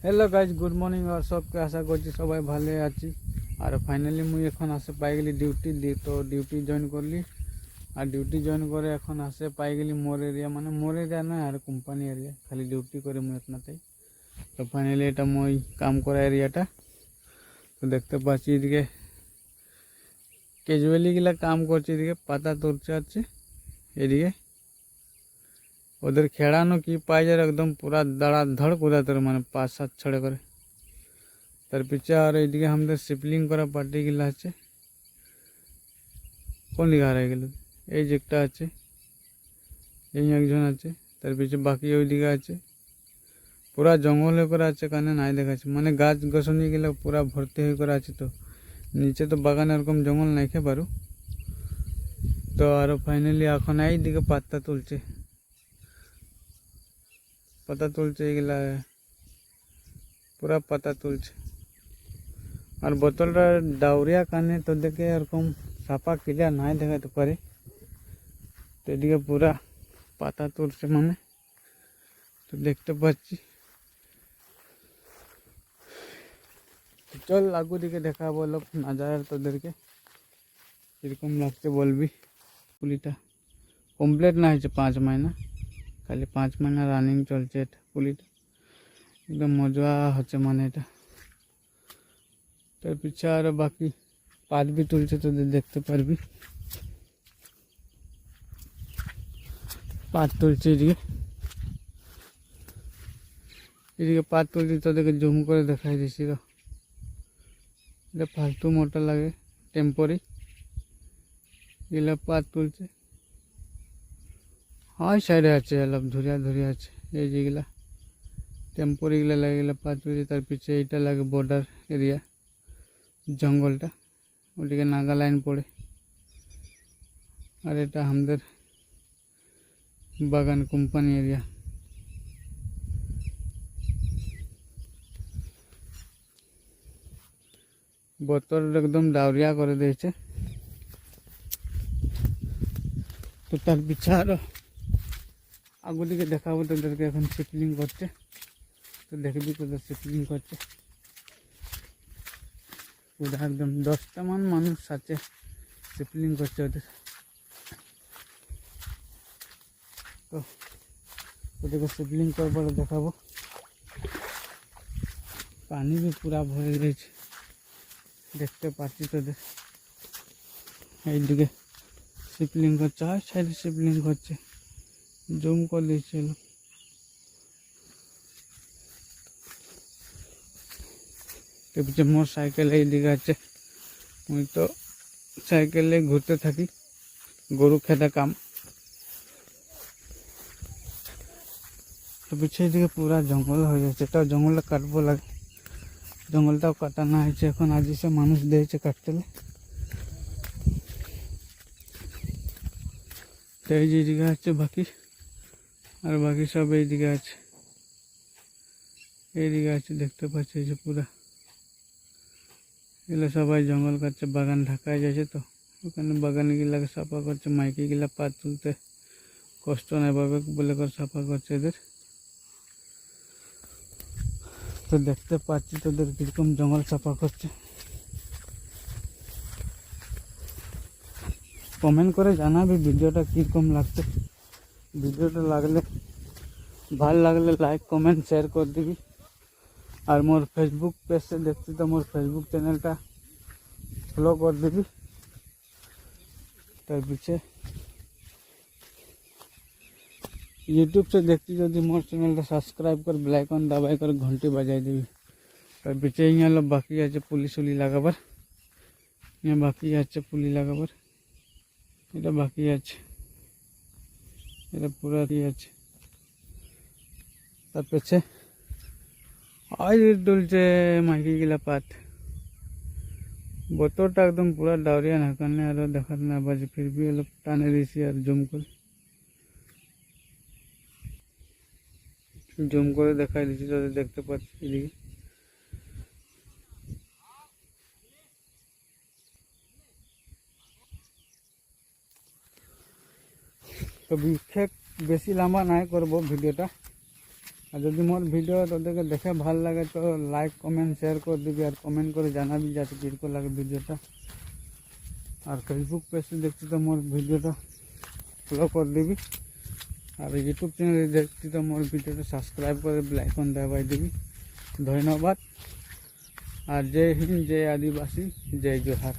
Hello guys good morning और सबके आशा करছি সবাই ভালো আছি। আর ফাইনালি মুই এখন আসে পাই গেলি ডিউটি তো ডিউটি জয়েন করলি। আর ডিউটি জয়েন করে এখন আসে পাই গেলি মোর এরিয়া, মানে মোর এরিয়া নয় আর কোম্পানি এরিয়া, খালি ডিউটি করে মুই একনাতেই। তো ফাইনালি এটা মুই কাম করা এরিয়াটা। তো দেখতে পাচ্ছি এদিকে ক্যাজুয়ালি গুলা কাম করছে, এদিকে পাতা তুলছে আছে এদিকে। ওদের খেড়ানো কি পাই যার একদম পুরা দাঁড়া ধড় কোদাতে মানে 5-7 ছড়ে করে। তার পিছে আর এইদিকে আমাদের শিপলিং করা পার্টি গুলা আছে। কোন দিকে হারাই গেল? এই যে একটা আছে, এই একজন আছে, তার পিছে বাকি ওইদিকে আছে। পুরা জঙ্গল হয়ে করে আছে, কানে নাই দেখাচ্ছে, মানে গাছ গছনি গুলো পুরা ভর্তি হয়ে করে আছে। তো নিচে তো বাগান এরকম জঙ্গল নাই খে পারু। তো আর ফাইনালি এখন এইদিকে পাতা তুলছে এগুলা পুরা পাতা তুলছে। আর বোতলটা ডাউরিয়া কানে তো দেখে এরকম সাপা ক্লিয়ার নাই দেখাতে পারে। তো এদিকে পুরা পাতা তুলছে মানে, তো দেখতে পাচ্ছি। চল আগু দিকে দেখাবো লোক নাজার তোদেরকে কিরকম লাগছে বলবি। পুলিটা কমপ্লিট না হয়েছে 5 মাইনা, খালি 5 মাইনা রানিং চলছে এটা পুলিটা। একদম মজা হচ্ছে মানে এটা। তার পিছে আরো বাকি পাত भी তুলছে, তোদের দেখতে পারবি। পাত তুলছে এদিকে পাত তুলছে, তোদেরকে জুম করে দেখাই দিছি। এটা ফালতু মোটা লাগে টেম্পোরি, এগুলা পাত তুলছে। হয় সাইডে আছে অলপ ধুরিয়া আছে, এই যেগুলা টেম্পোরি গুলা লাগে, এগুলা পাত তুলছে। তার পিছে এইটা লাগে বর্ডার এরিয়া, জঙ্গলটা ওদিকে নাগাল্যান্ড পড়ে। আর এটা আমাদের বাগান কোম্পানি এরিয়া। বোতল একদম ডাউরিয়া করে দিয়েছে। তো তার পিছে আরো আগু দিকে দেখাবো তোদেরকে, এখন শিপলিং করছে। তো দেখবি তোদের শিপলিং করছে পুরা একদম 10টা মানুষ আছে শিপলিং করছে ওদের। তো ওদেরকে শিপলিং করবার দেখাবো। পানি भी পুরা ভরে গেছে, দেখতে পাচ্ছি তোদের। এইদিকে শিপলিং করছে, আর সাইডে শিপলিং করছে, জুম করে দিয়েছিল। পিছে মোর সাইকেল এইদিকে আছে, মুই তো সাইকেলে ঘুরতে থাকি, গরু খেতে কাম। তো পিছে এদিকে পুরা জঙ্গল হয়ে যাচ্ছে, তাও জঙ্গলটা কাটবো লাগে। জঙ্গলটাও কাটানো হয়েছে এখন, আজ সে মানুষ দিয়েছে কাটতে। তো এই যে দিকে আছে বাকি, আর বাকি সব এইদিকে আছে, এইদিকে আছে দেখতে পাচ্ছি। এই যে পুরা এগুলো সবাই জঙ্গল কাটছে, বাগান ঢাকায় যাচ্ছে। তো ওখানে বাগানে গিলাকে সাফা করছে, মাইকে গিলা পাত তুলতে কষ্ট নাই পাবে বলে করে সাফা করছে এদের। তো দেখতে পাচ্ছি তোদের কিরকম জঙ্গল সাফা করছে। কমেন্ট করে জানাবি ভিডিওটা কীরকম লাগছে। ভিডিওটা লাগলে ভালো লাগলে লাইক কমেন্ট শেয়ার করে দিবি। আর মোর ফেসবুক পেজে দেখছি তো মোর ফেসবুক চ্যানেলটা ফলো করে দিবি। তার পিছে यूट्यूब से देखती যদি मोर चैनल सब्सक्राइब कर बेल आइकन दबाई कर घंटी बजाई दिबी। তার পিছে यहाँ लोग बाकी আছে पुलिस उली লাগাবার, यहाँ बाकी আছে पुली লাগাবার, এটা বাকি আছে, এটা পুরা কি আছে। তার পিছে আই দুলছে মাইকি গিলা পাত। বোতলটা একদম পুরা ডাউরিয়া না কারণে আরো দেখার না বাজে, ফির भी অলপ টানে দিয়েছি আর জুম করে দেখাই দিচ্ছি, তোদের দেখতে পাচ্ছি এদিকে। তো বিশেষ বেশি লম্বা নাই করব ভিডিওটা, আর যদি মোর ভিডিও তোদেরকে দেখে ভাল লাগে তো লাইক কমেন্ট শেয়ার করে দিবি আর কমেন্ট করে জানাবি যাতে কিরকম লাগে ভিডিওটা। আর ফেসবুক পেজে দেখছি তো মোর ভিডিওটা ফলো করে দিবি। আর ইউটিউব চ্যানেলে দেখছি তো মোর ভিডিওটা সাবস্ক্রাইব করে বেল আইকন দাবাই দিবি। ধন্যবাদ। আর জয় হিন্দ, জয় আদিবাসী, জয় জোহার।